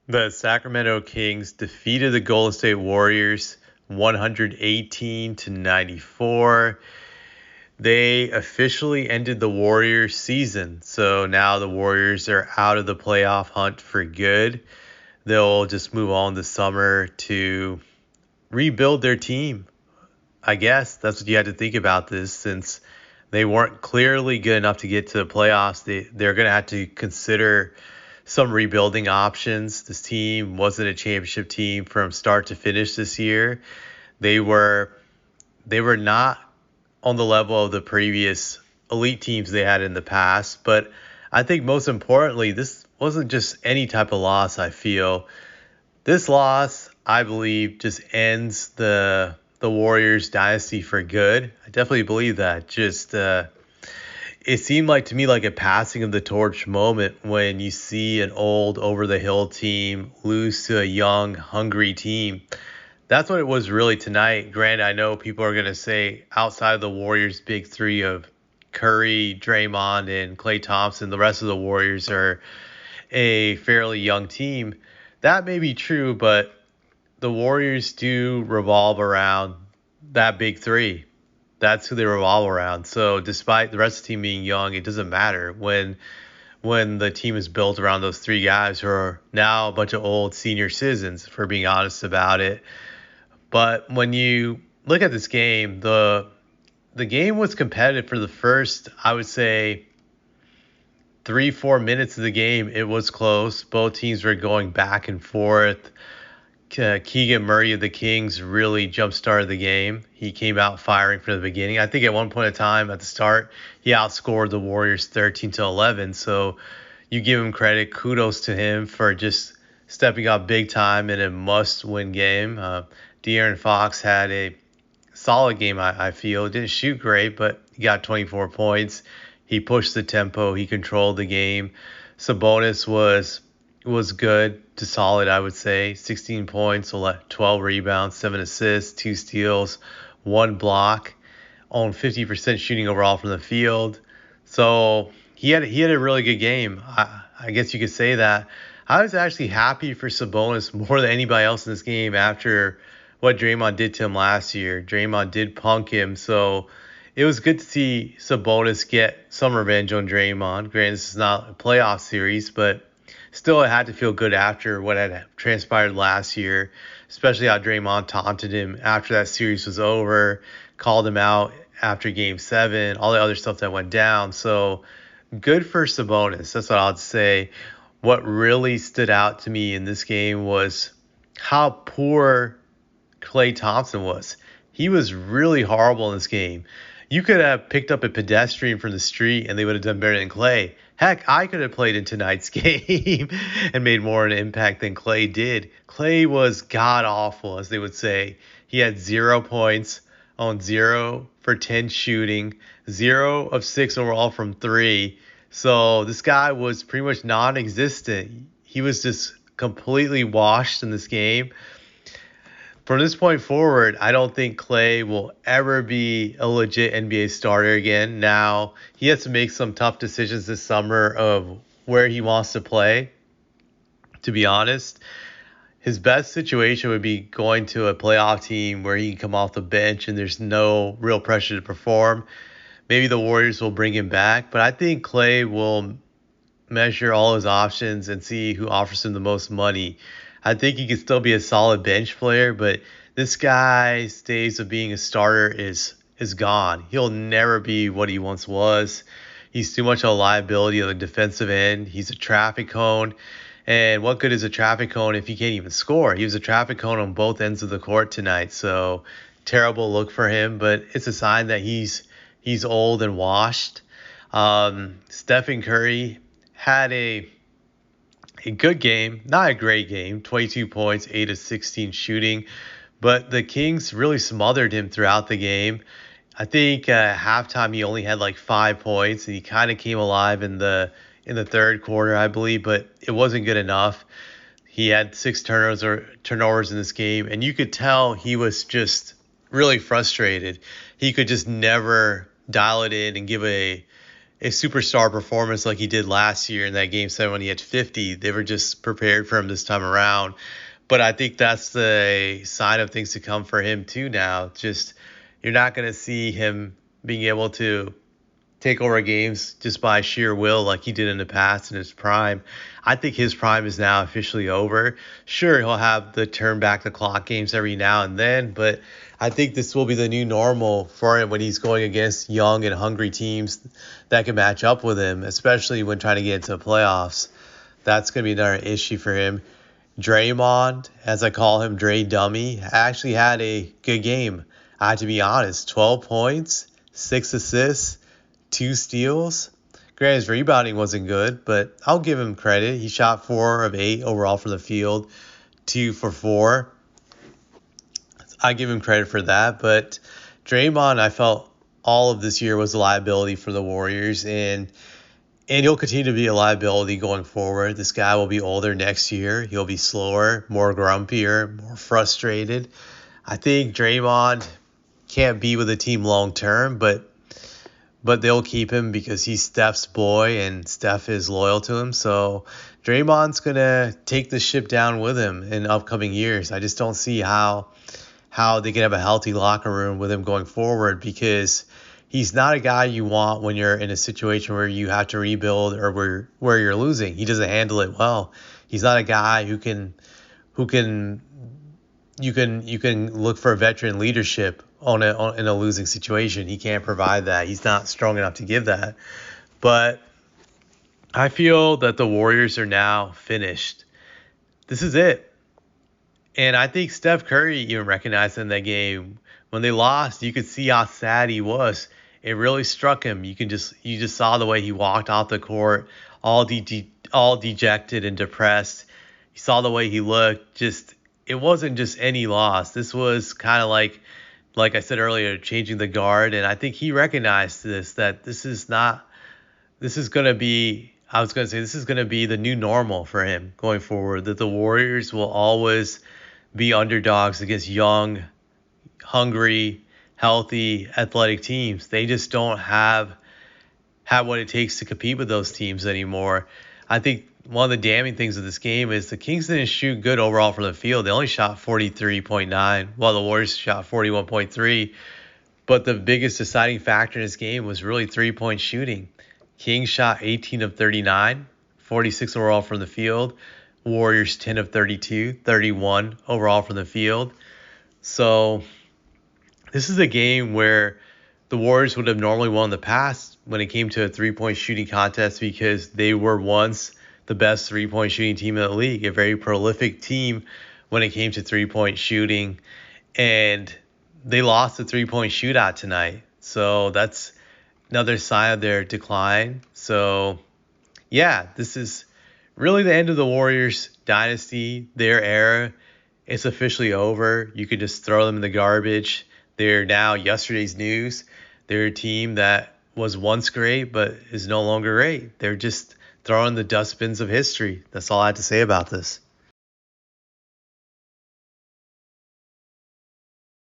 The Sacramento Kings defeated the Golden State Warriors 118 to 94. They officially ended the Warriors season. So now the Warriors are out of the playoff hunt for good. They'll just move on this summer to rebuild their team. I guess that's what you had to think about this, since they weren't clearly good enough to get to the playoffs. They're going to have to consider some rebuilding options. This team wasn't a championship team from start to finish this year. They were they were not on the level of the previous elite teams they had in the past. But I think most importantly, this wasn't just any type of loss. I feel this loss, I believe, just ends the Warriors dynasty for good. I definitely believe that. Just it seemed like to me like a passing of the torch moment when you see an old over the hill team lose to a young, hungry team. That's what it was really tonight. Granted, I know people are going to say outside of the Warriors' big three of Curry, Draymond, and Klay Thompson, the rest of the Warriors are a fairly young team. That may be true, but the Warriors do revolve around that big three. That's who they revolve around. So despite the rest of the team being young, it doesn't matter when the team is built around those three guys who are now a bunch of old senior citizens, for being honest about it. But when you look at this game, the game was competitive for the first, I would say, 3-4 minutes of the game. It was close. Both teams were going back and forth. Keegan Murray of the Kings really jump-started the game. He came out firing from the beginning. I think at one point in time at the start, he outscored the Warriors 13-11. So you give him credit. Kudos to him for just stepping up big time in a must-win game. De'Aaron Fox had a solid game, I feel. Didn't shoot great, but he got 24 points. He pushed the tempo. He controlled the game. Sabonis was good to solid, I would say. 16 points, 12 rebounds, 7 assists, 2 steals, 1 block, on 50% shooting overall from the field. So he had a really good game. I guess you could say that. I was actually happy for Sabonis more than anybody else in this game after what Draymond did to him last year. Draymond did punk him, so it was good to see Sabonis get some revenge on Draymond. Granted, this is not a playoff series, but still it had to feel good after what had transpired last year, especially how Draymond taunted him after that series was over, called him out after Game 7, all the other stuff that went down. So good for Sabonis. That's what I'd say. What really stood out to me in this game was how poor Klay Thompson was. He was really horrible in this game. You could have picked up a pedestrian from the street and they would have done better than Klay. Heck, I could have played in tonight's game and made more of an impact than Klay did. Klay was god awful, as they would say. He had 0 points on 0 for 10 shooting, 0 of 6 overall from 3. So this guy was pretty much non-existent. He was just completely washed in this game. From this point forward, I don't think Klay will ever be a legit NBA starter again. Now, he has to make some tough decisions this summer of where he wants to play. To be honest, his best situation would be going to a playoff team where he can come off the bench and there's no real pressure to perform. Maybe the Warriors will bring him back, but I think Klay will measure all his options and see who offers him the most money. I think he could still be a solid bench player, but this guy's days of being a starter is gone. He'll never be what he once was. He's too much of a liability on the defensive end. He's a traffic cone. And what good is a traffic cone if he can't even score? He was a traffic cone on both ends of the court tonight. So terrible look for him, but it's a sign that he's old and washed. Stephen Curry had a good game, not a great game, 22 points, 8 of 16 shooting, but the Kings really smothered him throughout the game. I think halftime he only had like 5 points, and he kind of came alive in the third quarter, I believe, but it wasn't good enough. He had 6 turnovers in this game, and you could tell he was just really frustrated. He could just never dial it in and give a superstar performance like he did last year in that game 7 when he had 50. They were just prepared for him this time around. But I think that's the sign of things to come for him too now. Just you're not going to see him being able to take over games just by sheer will like he did in the past in his prime. I think his prime is now officially over. Sure, he'll have the turn back the clock games every now and then, but I think this will be the new normal for him when he's going against young and hungry teams that can match up with him, especially when trying to get into the playoffs. That's going to be another issue for him. Draymond, as I call him, Dre Dummy, actually had a good game. I have to be honest, 12 points, 6 assists, 2 steals. Granted, his rebounding wasn't good, but I'll give him credit. He shot 4 of 8 overall from the field, 2 for 4. I give him credit for that, but Draymond, I felt all of this year was a liability for the Warriors, and he'll continue to be a liability going forward. This guy will be older next year. He'll be slower, more grumpier, more frustrated. I think Draymond can't be with the team long term, but they'll keep him because he's Steph's boy and Steph is loyal to him. So Draymond's going to take the ship down with him in upcoming years. I just don't see how they can have a healthy locker room with him going forward, because he's not a guy you want when you're in a situation where you have to rebuild or where you're losing. He doesn't handle it well. He's not a guy who can you can look for veteran leadership in a losing situation. He can't provide that. He's not strong enough to give that. But I feel that the Warriors are now finished. This is it. And I think Steph Curry even recognized in that game when they lost, you could see how sad he was. It really struck him. You just saw the way he walked off the court, all dejected and depressed. You saw the way he looked. It wasn't just any loss. This was kind of like I said earlier, changing the guard. And I think he recognized that this is going to be the new normal for him going forward, that the Warriors will always be underdogs against young, hungry, healthy, athletic teams. They just don't have what it takes to compete with those teams anymore. I think one of the damning things of this game is the Kings didn't shoot good overall from the field. They only shot 43.9, while the Warriors shot 41.3. But the biggest deciding factor in this game was really three-point shooting. Kings shot 18 of 39, 46 overall from the field. Warriors 10 of 32, 31 overall from the field. So this is a game where the Warriors would have normally won in the past when it came to a three-point shooting contest, because they were once the best three-point shooting team in the league, a very prolific team when it came to three-point shooting. And they lost the three-point shootout tonight. So that's another sign of their decline. So, yeah, this is really the end of the Warriors dynasty, their era. It's officially over. You could just throw them in the garbage. They're now yesterday's news. They're a team that was once great but is no longer great. They're just throwing the dustbins of history. That's all I have to say about this.